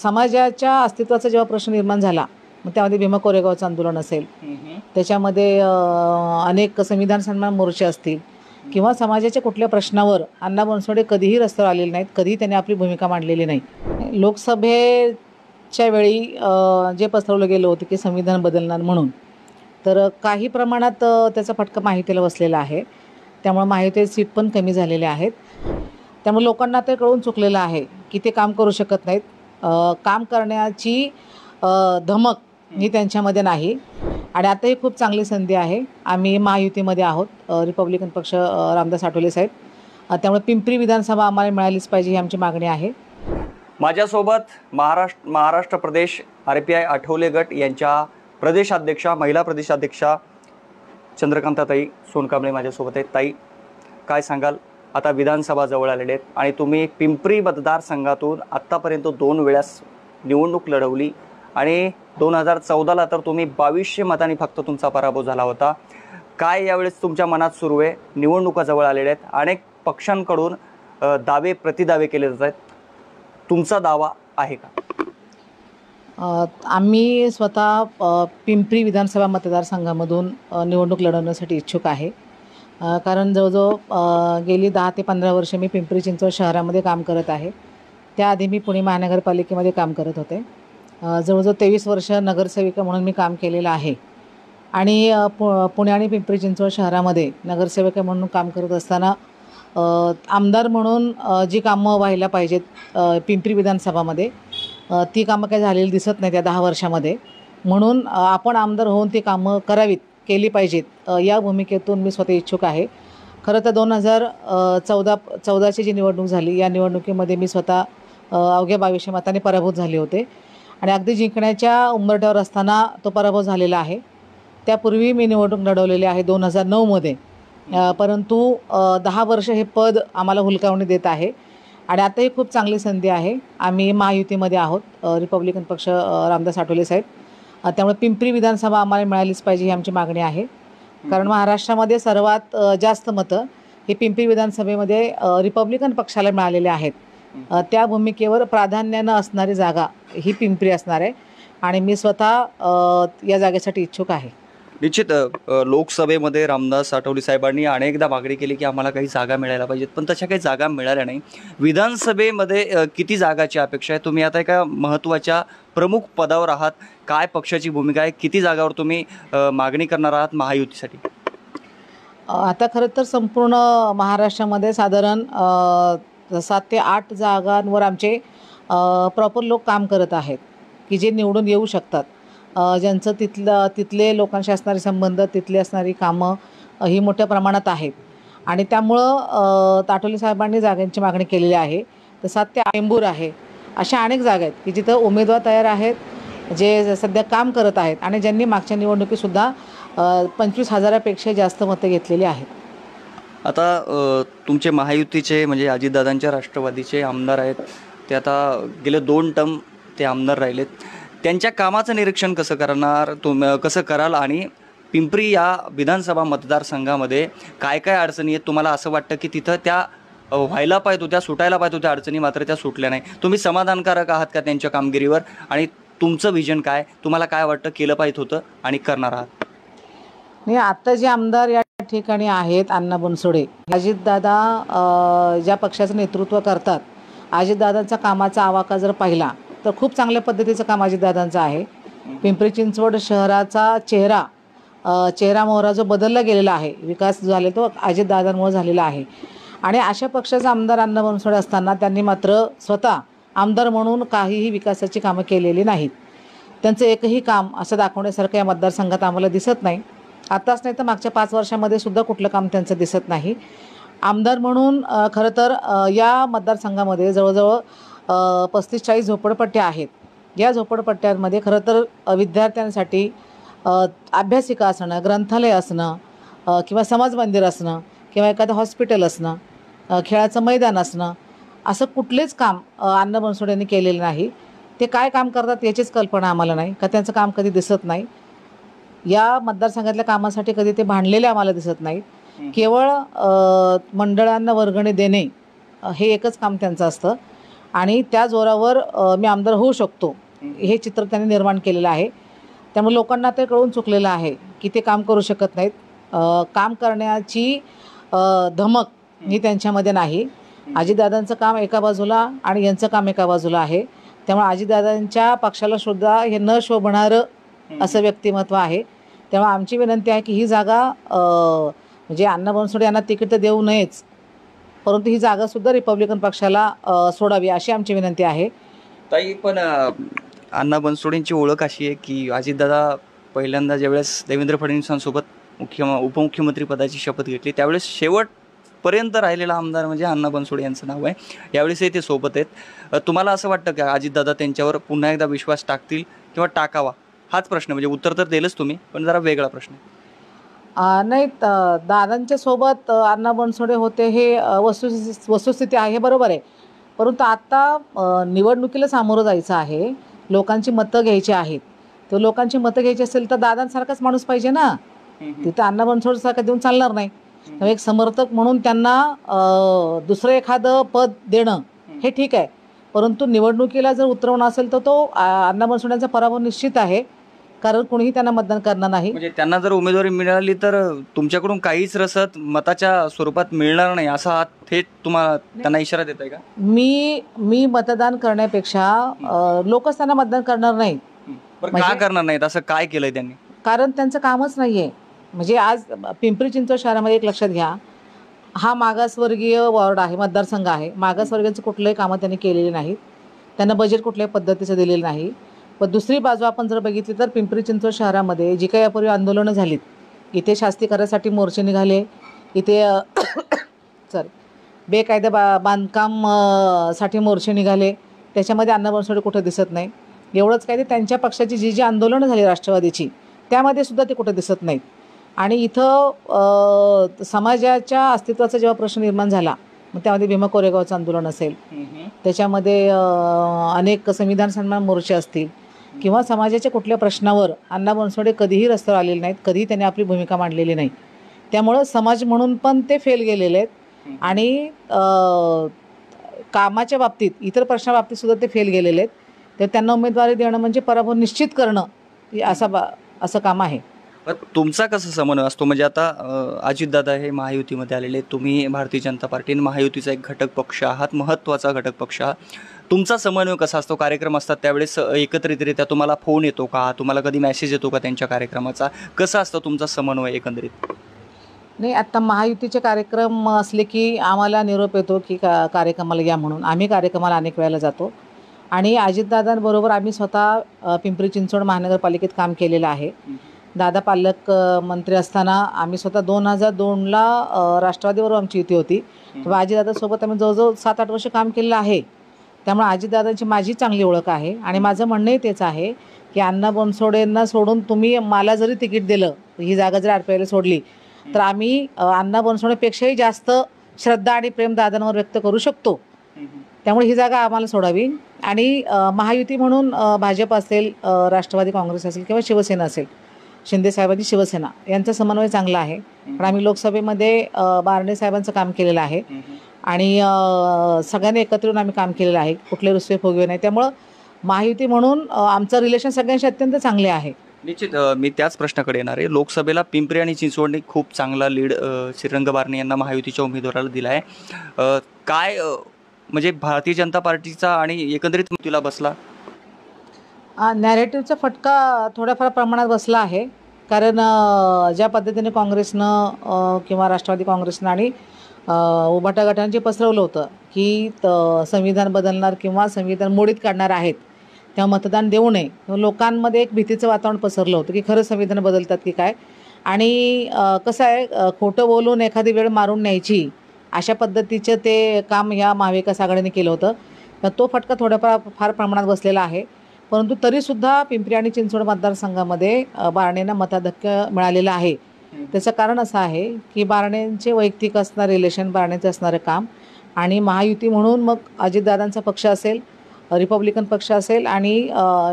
समाजाच्या अस्तित्वाचा जेव्हा प्रश्न निर्माण झाला, मग त्यामध्ये भीमा कोरेगावचं आंदोलन असेल, त्याच्यामध्ये अनेक संविधान सन्मान मोर्चे असतील किंवा समाजाच्या कुठल्या प्रश्नावर अण्णा बनसोडे कधीही रस्त्यावर आलेले नाहीत, कधीही त्यांनी आपली भूमिका मांडलेली नाही। लोकसभेच्या वेळी जे पसरवलं गेलं होतं की संविधान बदलणार म्हणून, तर काही प्रमाणात त्याचा फटका महायुतीला बसलेला आहे। त्यामुळे महायुतीचे सीट पण कमी झालेले आहेत। त्यामुळे लोकांना ते कळून चुकलेलं आहे की ते काम करू शकत नाहीत, काम करण्याची धमक ही त्यांच्यामध्ये नाही। आणि आता ही खूप चांगली संधी आहे। आम्ही महायुतीमध्ये आहोत, रिपब्लिकन पक्ष, रामदास आठवले साहेब, त्यामुळे पिंपरी विधानसभा आम्हाला मिळालीच पाहिजे ही आमची मागणी आहे। माझ्यासोबत महाराष्ट्र प्रदेश RPI आठवले गट यांच्या प्रदेशाध्यक्षा, महिला प्रदेशाध्यक्षा चंद्रकांताताई सोनकांबळे माझ्यासोबत आहेत। ताई, काय सांगाल? आता विधानसभा जवळ आलेले आहेत आणि तुम्ही पिंपरी मतदारसंघातून आत्तापर्यंत 2 वेळास निवडणूक लढवली आणि 2014ला तर तुम्ही 2200 मतांनी फक्त तुमचा पराभव झाला होता। काय यावेळेस तुमच्या मनात सुरू आहे? निवडणुका जवळ आलेल्या आहेत, अनेक पक्षांकडून दावे प्रतिदावे केले जात आहेत, तुमचा दावा आहे का? आम्ही स्वतः पिंपरी विधानसभा मतदारसंघामधून निवडणूक लढवण्यासाठी इच्छुक आहे। कारण जवळजवळ गेली 10 ते 15 वर्षे मी पिंपरी चिंचवड शहरामध्ये काम करत आहे। त्याआधी मी पुणे महानगरपालिकेमध्ये काम करत होते। जवळजवळ 23 वर्ष नगरसेविका म्हणून मी काम केलेलं आहे। आणि पुणे आणि पिंपरी चिंचवड शहरामध्ये नगरसेविका म्हणून काम करत असताना आमदार म्हणून जी कामं व्हायला पाहिजेत पिंपरी विधानसभामध्ये, ती कामं काही झालेली दिसत नाही त्या 10 वर्षामध्ये। म्हणून आपण आमदार होऊन ती कामं करावीत, केली पाहिजेत, या भूमिकेतून मी स्वतः इच्छुक आहे। खरं तर 2014ची जी निवडणूक झाली, या निवडणुकीमध्ये मी स्वतः अवघ्या 2200 मतांनी पराभूत झाले होते आणि अगदी जिंकण्याच्या उंबरठ्यावर असताना तो पराभव झालेला आहे। त्यापूर्वी मी निवडणूक लढवलेली आहे 2009मध्ये, परंतु 10 वर्ष हे पद आम्हाला हुलकावणी देत आहे आणि आता ही खूप चांगली संधी आहे। आम्ही महायुतीमध्ये आहोत, रिपब्लिकन पक्ष, रामदास आठवले साहेब, त्यामुळे पिंपरी विधानसभा आम्हाला मिळालीच पाहिजे ही आमची मागणी आहे। कारण महाराष्ट्रामध्ये सर्वात जास्त मतं ही पिंपरी विधानसभेमध्ये रिपब्लिकन पक्षाला मिळालेले आहेत। त्या भूमिकेवर प्राधान्यानं असणारी जागा ही पिंपरी असणार आहे आणि मी स्वतः या जागेसाठी इच्छुक आहे। निश्चित लोकसभेमध्ये रामदास आठवले साहेबांनी अनेकदा मागणी केली की आम्हाला काही जागा मिळायला पाहिजेत, पण तशा काही जागा मिळाल्या नाही। विधानसभेमध्ये किती जागाची अपेक्षा आहे? तुम्ही आता एका महत्त्वाच्या प्रमुख पदावर आहात, काय पक्षाची भूमिका आहे? किती जागावर तुम्ही मागणी करणार आहात महायुतीसाठी? आता खरं तर संपूर्ण महाराष्ट्रामध्ये साधारण 7 ते 8 जागांवर आमचे प्रॉपर लोक काम करत आहेत की जे निवडून येऊ शकतात, ज्यांचं तिथले लोकांशी असणारे संबंध, तिथली असणारी कामं ही मोठ्या प्रमाणात आहेत आणि त्यामुळं आठवले साहेबांनी जागांची मागणी केलेली आहे। तर 7 ते 8 टेंभूर आहे, अशा अनेक जागा आहेत की जिथं उमेदवार तयार आहेत, जे सध्या काम करत आहेत आणि ज्यांनी मागच्या निवडणुकीतसुद्धा 25,000पेक्षा जास्त मतं घेतलेली आहेत। आता तुमचे महायुतीचे म्हणजे अजितदादांच्या राष्ट्रवादीचे आमदार आहेत, ते आता गेले 2 टर्म ते आमदार राहिलेत, त्यांच्या कामाचं निरीक्षण कसं करणार, कसं कराल? आणि पिंपरी या विधानसभा मतदारसंघामध्ये काय काय अडचणी आहेत? तुम्हाला असं वाटतं की तिथं त्या व्हायला पाहिजे होत्या, सुटायला पाहिजे होत्या अडचणी, मात्र त्या सुटल्या नाही? तुम्ही समाधानकारक आहात का त्यांच्या कामगिरीवर? आणि तुमचं विजन काय? तुम्हाला काय वाटतं केलं पाहिजे होतं आणि करणार आहात? नाही, आत्ता जे आमदार या ठिकाणी आहेत अण्णा बनसोडे, अजितदादा ज्या पक्षाचं नेतृत्व करतात, अजितदादांचा कामाचा आवाका जर पाहिला तर खूप चांगल्या पद्धतीचं काम अजितदादांचं आहे। पिंपरी चिंचवड शहराचा चेहरा मोहरा जो बदलला गेलेला आहे, विकास जो झाला तो अजितदादांमुळे झालेला आहे। आणि अशा पक्षाचा आमदार अण्णा बनसोडे असताना त्यांनी मात्र स्वतः आमदार म्हणून काहीही विकासाची कामं केलेली नाहीत। त्यांचं एकही काम असं दाखवण्यासारखं या मतदारसंघात आम्हाला दिसत नाही। आताच नाही तर मागच्या 5 वर्षामध्ये सुद्धा कुठलं काम त्यांचं दिसत नाही। आमदार म्हणून खरं तर या मतदारसंघामध्ये जवळजवळ 35-40 झोपडपट्ट्या आहेत। या झोपडपट्ट्यांमध्ये खरं तर विद्यार्थ्यांसाठी अभ्यासिका असणं, ग्रंथालय असणं किंवा समाज मंदिर असणं किंवा एखादं हॉस्पिटल असणं, खेळाचं मैदान असणं, असं कुठलेच काम अण्णा बनसोडे यांनी केलेलं नाही। ते काय काम करतात याचीच कल्पना आम्हाला नाही, का त्यांचं काम कधी दिसत नाही। या मतदारसंघातल्या कामासाठी कधी ते भांडलेले आम्हाला दिसत नाहीत। केवळ मंडळांना वर्गणी देणे हे एकच काम त्यांचं असतं आणि त्या जोरावर मी आमदार होऊ शकतो हे चित्र त्यांनी निर्माण केलेलं आहे. त्यामुळे लोकांना ते कळून चुकलेलं आहे की ते काम करू शकत नाहीत. काम करण्याची धमक ही त्यांच्यामध्ये नाही. अजितदादांचं काम एका बाजूला आणि यांचं काम एका बाजूला आहे. त्यामुळे अजितदादांच्या पक्षाला सुद्धा हे न शोभणारं असं व्यक्तिमत्व आहे. त्यामुळे आमची विनंती आहे की ही जागा म्हणजे अण्णा बनसोडे यांना तिकीट तर देऊ नयेच, परंतु ही जागासुद्धा रिपब्लिकन पक्षाला सोडावी अशी आमची विनंती आहे. ताई, पण अण्णा बनसोडेंची ओळख अशी आहे की अजितदादा पहिल्यांदा ज्यावेळेस देवेंद्र फडणवीसांसोबत उपमुख्यमंत्री पदाची शपथ घेतली त्यावेळेस शेवटपर्यंत राहिलेला आमदार म्हणजे अण्णा बनसोडे यांचं नाव आहे. यावेळेसही ते सोबत आहेत. तुम्हाला असं वाटतं का अजितदादा त्यांच्यावर पुन्हा एकदा विश्वास टाकतील किंवा टाकावा? हाच प्रश्न, म्हणजे उत्तर तर दिलंच तुम्ही, पण जरा वेगळा प्रश्न. नाही, दादांच्या सोबत अण्णा बनसोडे होते हे वस्तुस्थिती आहे, हे बरोबर आहे. परंतु आत्ता निवडणुकीला सामोरं जायचं आहे, लोकांची मतं घ्यायची आहेत. तर लोकांची मतं घ्यायची असेल तर दादांसारखाच माणूस पाहिजे ना. तिथं अण्णा बनसोडेसारखं देऊन चालणार नाही. एक समर्थक म्हणून त्यांना दुसरं एखादं पद देणं हे ठीक आहे, परंतु निवडणुकीला जर उतरवणं असेल तर तो अण्णा बनसोडेंचा पराभव निश्चित आहे, कारण कोणीही त्यांना मतदान करणार नाही. म्हणजे त्यांना जर उमेदवारी मिळाली तर तुमच्याकडून काहीच रसद मताच्या स्वरूपात मिळणार नाही असा थेट तुम्हाला त्यांना इशारा देताय का? मी मतदान करण्यापेक्षा लोकच त्यांना मतदान करणार नाहीत. का करणार नाहीत? असं काय केलंय त्यांनी? कारण त्यांचं कामच नाहीये. म्हणजे आज पिंपरी चिंचवड शहरामध्ये एक लक्षात घ्या, हा मागासवर्गीय वॉर्ड आहे, मतदारसंघ आहे. मागासवर्गीयांचं कुठलंही कामं त्यांनी केलेली नाहीत. त्यांना बजेट कुठल्याही पद्धतीचं दिलेलं नाही. पण दुसरी बाजू आपण जर बघितली तर पिंपरी चिंचवड शहरामध्ये जी काही यापूर्वी आंदोलनं झालीत, इथे शास्तीकरणासाठी मोर्चे निघाले, इथे बेकायदा बांधकाम साठी मोर्चे निघाले, त्याच्यामध्ये अण्णा बनसोडे कुठं दिसत नाही. एवढंच काय, ते त्यांच्या पक्षाची जी आंदोलनं झाली राष्ट्रवादीची त्यामध्ये सुद्धा ते कुठं दिसत नाहीत. आणि इथं समाजाच्या अस्तित्वाचा जेव्हा प्रश्न निर्माण झाला, मग त्यामध्ये भीमा कोरेगावचं आंदोलन असेल, त्याच्यामध्ये अनेक संविधान सन्मान मोर्चे असतील किंवा समाजाच्या कुठल्या प्रश्नावर अण्णा बनसोडे कधीही रस्त्यावर आलेले नाहीत, कधीही त्यांनी आपली भूमिका मांडलेली नाही. त्यामुळं समाज म्हणून पण ते फेल गेलेले आहेत आणि कामाच्या बाबतीत, इतर प्रश्नाबाबतीत सुद्धा ते फेल गेलेले आहेत. तर त्यांना उमेदवारी देणं म्हणजे पराभव निश्चित करणं असं काम आहे. तुमचा कसा समन्वय असतो? म्हणजे आता अजितदादा हे महायुतीमध्ये आलेले, तुम्ही भारतीय जनता पार्टी महायुतीचा एक घटक पक्ष आहात, महत्त्वाचा घटक पक्ष आहात. तुमचा समन्वय कसा असतो? कार्यक्रम असतात त्यावेळेस एकत्रितरित्या तुम्हाला फोन येतो का? तुम्हाला कधी मेसेज येतो का त्यांच्या कार्यक्रमाचा? कसा असतो तुमचा समन्वय एकंदरीत? नाही, आता महायुतीचे कार्यक्रम असले की आम्हाला निरोप येतो की कार्यक्रमाला या म्हणून. आम्ही कार्यक्रमाला अनेक वेळेला जातो आणि अजितदादांबरोबर आम्ही स्वतः पिंपरी चिंचवड महानगरपालिकेत काम केलेलं आहे. दादा पालकमंत्री असताना आम्ही स्वतः 2002ला राष्ट्रवादीबरोबर आमची युती होती. तेव्हा अजितदादासोबत आम्ही जवळजवळ 7-8 वर्ष काम केलेलं आहे. त्यामुळे अजितदादांची माझी चांगली ओळख आहे आणि माझं म्हणणंही तेच आहे की अण्णा बनसोडेंना सोडून तुम्ही मला जरी तिकीट दिलं, ही जागा जर आरपीआयला सोडली, तर आम्ही अण्णा बनसोडेपेक्षाही जास्त श्रद्धा आणि प्रेम दादांवर व्यक्त करू शकतो. त्यामुळे ही जागा आम्हाला सोडावी आणि महायुती म्हणून भाजप असेल, राष्ट्रवादी काँग्रेस असेल किंवा शिवसेना असेल, शिंदेसाहेबांची शिवसेना यांचा समन्वय चांगला आहे. पण आम्ही लोकसभेमध्ये बारणे साहेबांचं काम केलेलं आहे आणि सगळ्यांनी एकत्र येऊन आम्ही काम केलेलं आहे, कुठले रुसवे फुगवे नाही. त्यामुळं महायुती म्हणून आमचं रिलेशन सगळ्यांशी अत्यंत चांगले आहे. निश्चित मी त्याच प्रश्नाकडे येणार आहे. लोकसभेला पिंपरी आणि चिंचवडने खूप चांगला लीड श्रीरंग बारणे यांना महायुतीच्या उमेदवाराला दिला आहे. काय म्हणजे भारतीय जनता पार्टीचा आणि एकंदरीत तिला बसला नॅरेटिव्हचा फटका थोड्याफार प्रमाणात बसला आहे. कारण ज्या पद्धतीने काँग्रेसनं किंवा राष्ट्रवादी काँग्रेसनं आणि उभाटा गटांचे पसरवलं होतं की संविधान बदलणार किंवा संविधान मोडीत काढणार आहेत, तेव्हा मतदान देऊ नये. लोकांमध्ये एक भीतीचं वातावरण पसरलं होतं की खरंच संविधान बदलतात की काय. आणि कसं आहे, खोटं बोलून एखादी वेळ मारून न्यायची अशा पद्धतीचं ते काम ह्या महाविकास आघाडीने केलं होतं. तर तो फटका फार प्रमाणात बसलेला आहे. परंतु तरीसुद्धा पिंपरी आणि चिंचवड मतदारसंघामध्ये बारणेंना मताधिक्य मिळालेलं आहे. त्याचं कारण असं आहे की बारणेंचे वैयक्तिक असणारे रिलेशन, बारणेंचं असणारं काम आणि महायुती म्हणून मग अजितदादांचा पक्ष असेल, रिपब्लिकन पक्ष असेल आणि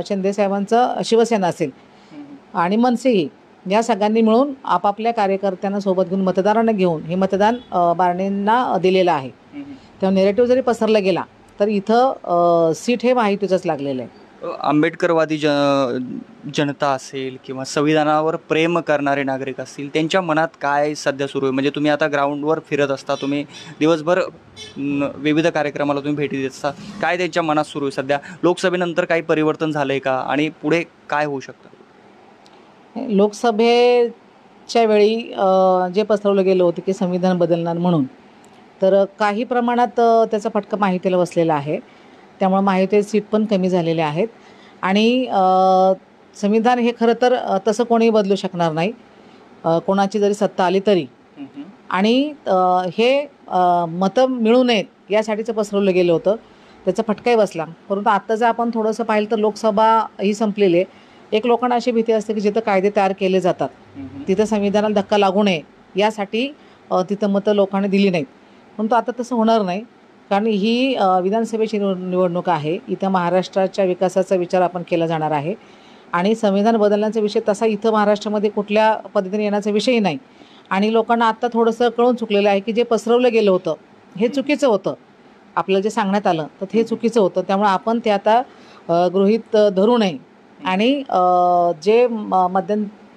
शिंदेसाहेबांचं शिवसेना असेल आणि मनसेही, या सगळ्यांनी मिळून आपापल्या कार्यकर्त्यांना सोबत घेऊन मतदारांना घेऊन हे मतदान बारणेंना दिलेलं आहे. तेव्हा नेरेटिव्ह जरी पसरला गेला तर इथं सीट हे महायुतीचंच लागलेलं आहे. आंबेडकरवादी जनता असेल किंवा संविधानावर प्रेम करणारे नागरिक असतील, त्यांच्या मनात काय सध्या सुरू आहे? म्हणजे तुम्ही आता ग्राउंडवर फिरत असता, तुम्ही दिवसभर विविध कार्यक्रमाला तुम्ही भेटी देत असता, काय त्यांच्या मनात सुरू आहे सध्या? लोकसभेनंतर काही परिवर्तन झालं आहे का आणि पुढे काय होऊ शकतं? लोकसभेच्या वेळी जे पसरवलं गेलं होतं की संविधान बदलणार म्हणून, तर काही प्रमाणात त्याचा फटका माहितीला बसलेला आहे. त्यामुळे महायुतीचे सीट पण कमी झालेले आहेत आणि संविधान हे खरं तर तसं कोणीही बदलू शकणार नाही, कोणाची जरी सत्ता आली तरी. आणि हे मतं मिळू नयेत यासाठीचं पसरवलं गेलं होतं, त्याचा फटकाही बसला. परंतु आत्ता जर आपण थोडंसं पाहिलं तर लोकसभा ही संपलेली आहे. एक लोकांना अशी भीती असते की जिथं कायदे तयार केले जातात तिथं संविधानाला धक्का लागू नये यासाठी तिथं मतं लोकांनी दिली नाहीत. परंतु आता तसं होणार नाही, कारण ही विधानसभेची निवडणूक आहे. इथं महाराष्ट्राच्या विकासाचा विचार आपण केला जाणार आहे आणि संविधान बदलण्याचा विषय तसा इथं महाराष्ट्रामध्ये कुठल्या पद्धतीने येण्याचा विषयही नाही. आणि लोकांना आत्ता थोडंसं कळून चुकलेलं आहे की जे पसरवलं गेलं होतं हे चुकीचं होतं, आपल्याला जे सांगण्यात आलं तर हे चुकीचं होतं. त्यामुळे आपण ते आता गृहीत धरू नये आणि जे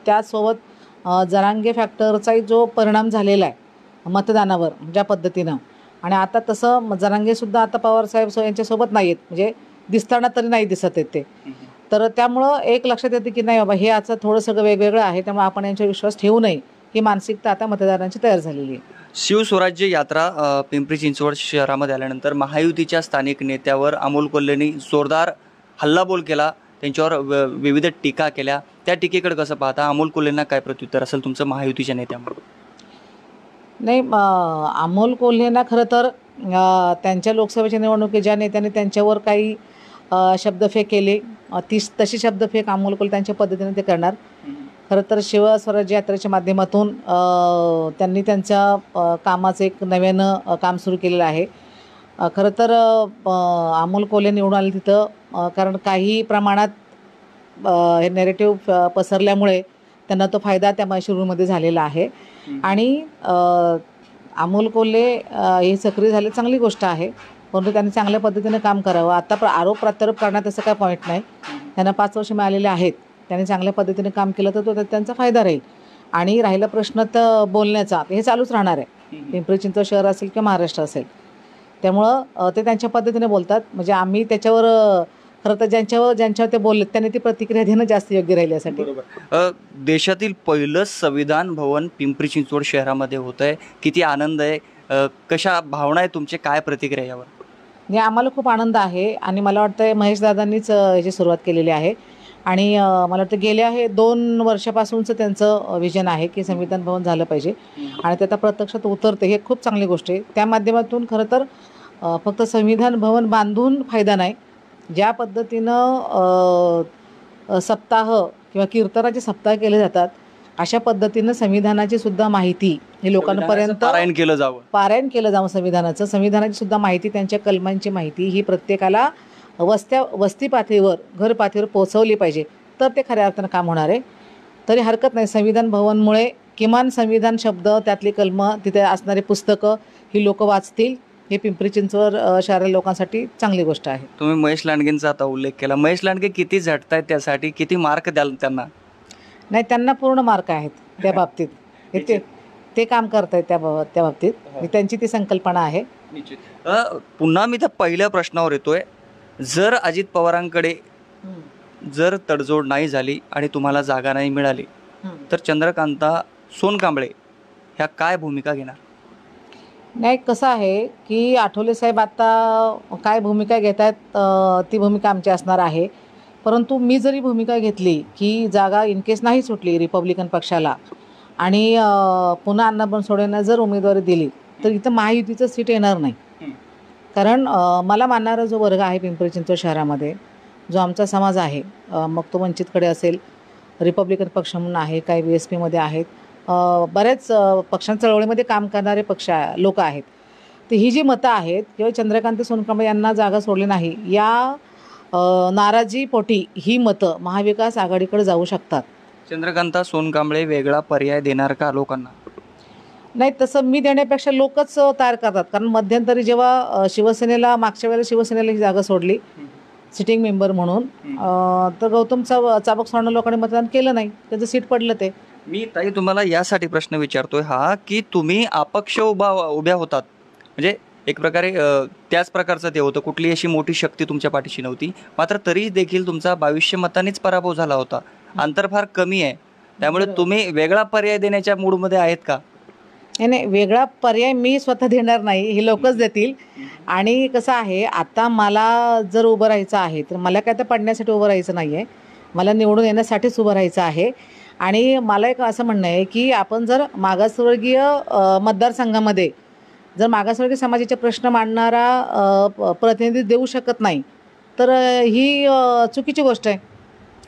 त्यासोबत जरांगे फॅक्टरचाही जो परिणाम झालेला आहे मतदानावर ज्या पद्धतीनं, आणि आता तसं जरांगेसुद्धा आता पवारसाहेब यांच्यासोबत नाही आहेत, म्हणजे दिसताना तरी नाही दिसत आहेत ते. तर त्यामुळं एक लक्षात येते की नाही बाबा हे आता थोडं सगळं वेगवेगळं आहे, त्यामुळे आपण यांच्यावर विश्वास ठेवू नये ही मानसिकता आता मतदारांची तयार झालेली आहे. शिवस्वराज्य यात्रा पिंपरी चिंचवड शहरामध्ये आल्यानंतर महायुतीच्या स्थानिक नेत्यावर अमोल कोल्हेंनी जोरदार हल्लाबोल केला, त्यांच्यावर विविध टीका केल्या. त्या टीकेकडे कसं पाहता? अमोल कोल्हेंना काय प्रत्युत्तर असेल तुमचं महायुतीच्या नेत्यामुळे? नाही, अमोल कोल्हेंना खरं तर त्यांच्या लोकसभेच्या निवडणुकीत ज्या नेत्यांनी त्यांच्यावर काही शब्दफेक केली तशी शब्दफेक अमोल कोल्हे त्यांच्या पद्धतीने ते करणार. खरं तर शिवस्वराज्य यात्रेच्या माध्यमातून त्यांनी त्यांच्या कामाचं एक नव्यानं काम सुरू केलेलं आहे. खरं तर अमोल कोल्हे निवडून आले तिथं कारण काही प्रमाणात हे नेरेटिव्ह पसरल्यामुळे त्यांना तो फायदा त्या शिरूरमध्ये झालेला आहे. आणि अमोल कोल्हे हे सक्रिय झाले चांगली गोष्ट आहे, परंतु त्यांनी चांगल्या पद्धतीने काम करावं. आता आरोप प्रत्यारोप करण्यात असं काय पॉईंट नाही. त्यांना 5 वर्ष मिळालेले आहेत, त्यांनी चांगल्या पद्धतीने काम केलं तर तो त्यांचा फायदा राहील. आणि राहिला प्रश्न तर बोलण्याचा, हे चालूच राहणार आहे, पिंपरी चिंचवड शहर असेल किंवा महाराष्ट्र असेल. त्यामुळं ते त्यांच्या पद्धतीने बोलतात. म्हणजे आम्ही त्याच्यावर खरं तर ज्यांच्यावर ते बोलले त्यांनी ती प्रतिक्रिया देणं जास्त योग्य राहील यासाठी. देशातील पहिलं संविधान भवन पिंपरी चिंचवड शहरामध्ये होत आहे, किती आनंद आहे, कशा भावना आहे तुमचे, काय प्रतिक्रिया यावर? म्हणजे आम्हाला खूप आनंद आहे आणि मला वाटतं महेशदादांनीच याची सुरुवात केलेली आहे. आणि मला वाटतं गेल्या 2 वर्षापासूनचं त्यांचं विजन आहे की संविधान भवन झालं पाहिजे आणि ते आता प्रत्यक्षात उतरते, हे खूप चांगली गोष्ट आहे. त्या माध्यमातून खरं तर फक्त संविधान भवन बांधून फायदा नाही, ज्या पद्धतीनं सप्ताह किंवा कीर्तनाचे सप्ताह केले जातात अशा पद्धतीनं संविधानाची सुद्धा माहिती ही लोकांपर्यंत पारायण केलं जावं. संविधानाची सुद्धा माहिती, त्यांच्या कलमांची माहिती ही प्रत्येकाला वस्ती पातळीवर, घर पातळीवर पोहोचवली पाहिजे, तर ते खऱ्या अर्थानं काम होणार आहे. तरी हरकत नाही, संविधान भवनमुळे किमान संविधान शब्द, त्यातली कलमं, तिथे असणारी पुस्तकं ही लोक वाचतील. हे पिंपरी चिंचवड शहरातील लोकांसाठी चांगली गोष्ट आहे. तुम्ही महेश लांडगेंचा आता उल्लेख केला, महेश लांडगे किती झटतायत, त्यासाठी किती मार्क द्याल त्यांना? नाही, त्यांना पूर्ण मार्क आहेत त्या बाबतीत, ते काम करत आहेत त्या बाबतीत, त्यांची ती संकल्पना आहे. पुन्हा मी त्या पहिल्या प्रश्नावर येतोय, जर अजित पवारांकडे जर तडजोड नाही झाली आणि तुम्हाला जागा नाही मिळाली तर चंद्रकांता सोनकांबळे ह्या काय भूमिका घेणार? नाही, कसं आहे की आठवले साहेब आता काय भूमिका घेत आहेत ती भूमिका आमची असणार आहे. परंतु मी जरी भूमिका घेतली की जागा इन केस नाही सुटली रिपब्लिकन पक्षाला आणि पुन्हा अण्णा बनसोडेंना जर उमेदवारी दिली तर इथं महायुतीचं सीट येणार नाही. कारण मला मानणारा जो वर्ग आहे पिंपरी चिंचवड शहरामध्ये, जो आमचा समाज आहे, मग तो वंचितकडे असेल, रिपब्लिकन पक्ष म्हणून आहे, काही BSPमध्ये आहेत, बऱ्याच पक्षांच्या चळवळीमध्ये काम करणारे लोक आहेत. तर ही जी मतं आहेत किंवा चंद्रकांत सोनकांबळे यांना जागा सोडली नाही या नाराजीपोटी ही मतं महाविकास आघाडीकडे जाऊ शकतात. चंद्रकांता सोनकांबळे वेगळा पर्याय देणार का लोकांना? नाही, तसं मी देण्यापेक्षा लोकच तयार करतात. कारण मध्यंतरी जेव्हा शिवसेनेला मागच्या वेळेला शिवसेनेला ही जागा सोडली सिटिंग मेंबर म्हणून, तर गौतम चाबक सोडणं लोकांनी मतदान केलं नाही, त्याचं सीट पडलं ते. मी ताई तुम्हाला यासाठी प्रश्न विचारतोय हा की तुम्ही अपक्ष उभ्या होतात, म्हणजे एक प्रकारे त्याच प्रकारचं ते होतं, कुठली अशी मोठी शक्ती तुमच्या पाठीशी नव्हती, मात्र तरी देखील तुमचा 2200 मतांनीच पराभव झाला होता. अंतर फार कमी आहे, त्यामुळे तुम्ही वेगळा पर्याय देण्याच्या मूडमध्ये आहेत का? नाही, वेगळा पर्याय मी स्वतः देणार नाही, हे लोकच देतील. आणि कसं आहे, आता मला जर उभं राहायचं आहे तर मला काय तर पडण्यासाठी उभं राहायचं नाही आहे, मला निवडून येण्यासाठीच उभं राहायचं आहे. आणि मला एक असं म्हणणं आहे की आपण जर मागासवर्गीय मतदारसंघामध्ये जर मागासवर्गीय समाजाचे प्रश्न मांडणारा प्रतिनिधी देऊ शकत नाही तर ही चुकीची गोष्ट आहे.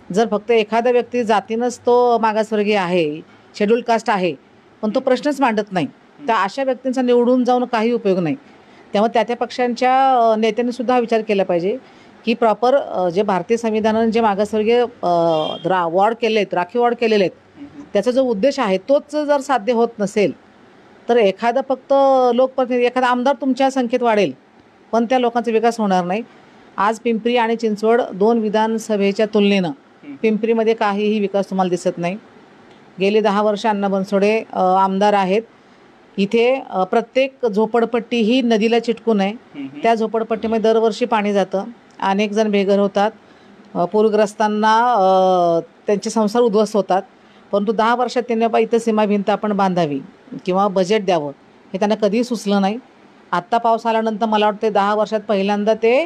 जर फक्त एखादा व्यक्ती जातीनंच तो मागासवर्गीय आहे, शेड्यूल कास्ट आहे, पण तो प्रश्नच मांडत नाही, तर अशा व्यक्तींचा निवडून जाऊन काही उपयोग नाही. त्यामुळे त्या पक्षांच्या नेत्यांनी सुद्धा विचार केला पाहिजे की प्रॉपर जे भारतीय संविधानाने जे मागासवर्गीय वॉर्ड केले आहेत, राखीव वॉर्ड केलेले आहेत, त्याचा जो उद्देश आहे तोच जर साध्य होत नसेल तर एखादा फक्त लोकप्रतिनिधी, एखादा आमदार तुमच्या संख्येत वाढेल पण त्या लोकांचा विकास होणार नाही. आज पिंपरी आणि चिंचवड 2 विधानसभेच्या तुलनेनं पिंपरीमध्ये काहीही विकास तुम्हाला दिसत नाही. गेली 10 वर्ष अण्णा बनसोडे आमदार आहेत. इथे प्रत्येक झोपडपट्टी ही नदीला चिटकून आहे. त्या झोपडपट्टीमध्ये दरवर्षी पाणी जातं, अनेक जण बेघर होतात, पूरग्रस्तांना त्यांचे संसार उद्ध्वस्त होतात. परंतु 10 वर्षात त्यांनी बाबा इथं सीमा भिंत आपण बांधावी किंवा बजेट द्यावं हे त्यांना कधीही सुचलं नाही. आत्ता पाऊस आल्यानंतर मला वाटते 10 वर्षात पहिल्यांदा ते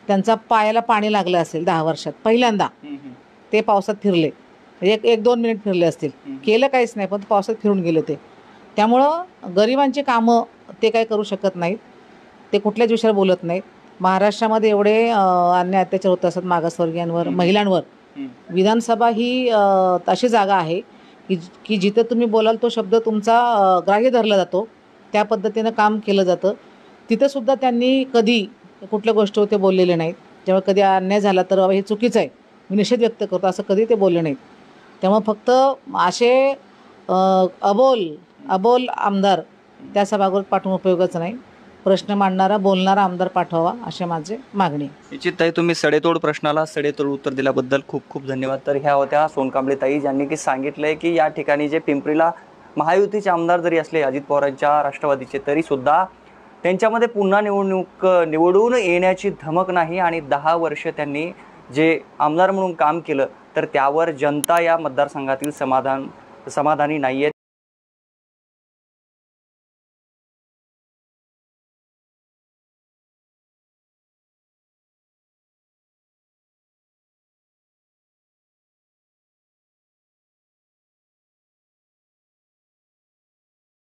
त्यांचा पायाला पाणी लागलं असेल. 10 वर्षात पहिल्यांदा ते पावसात फिरले, 1-2 मिनिट फिरले असतील, केलं काहीच नाही, पण पावसात फिरून गेले ते. त्यामुळं गरिबांची कामं ते काही करू शकत नाहीत, ते कुठल्याच विषयावर बोलत नाहीत. महाराष्ट्रामध्ये एवढे अन्याय अत्याचार होत असतात मागासवर्गीयांवर, महिलांवर. विधानसभा ही अशी जागा आहे की जिथं तुम्ही बोलाल तो शब्द तुमचा ग्राह्य धरला जातो, त्या पद्धतीनं काम केलं जातं. तिथंसुद्धा त्यांनी कधी कुठल्या गोष्टीवर ते बोललेले नाहीत. जेव्हा कधी अन्याय झाला तर बाबा हे चुकीचं आहे, मी निषेध व्यक्त करतो, असं कधी ते बोलले नाहीत. त्यामुळे फक्त असे अबोल आमदार त्या सभागृहात पाठवून उपयोगाचं नाही. प्रश्न मांडणारा, बोलणारा आमदार पाठवावा, अशी माझी मागणी. निश्चित ताई, तुम्ही सडेतोड प्रश्नाला सडेतोड उत्तर दिल्याबद्दल खूप खूप धन्यवाद. तर ह्या होत्या सोनकांबळे ताई, ज्यांनी की सांगितलंय की या ठिकाणी जे पिंपरीला महायुतीचे आमदार जरी असले अजित पवारांच्या राष्ट्रवादीचे, तरी सुद्धा त्यांच्यामध्ये पुन्हा निवडून येण्याची धमक नाही. आणि 10 वर्ष त्यांनी जे आमदार म्हणून काम केलं तर त्यावर जनता या मतदारसंघातील समाधानी नाही आहे.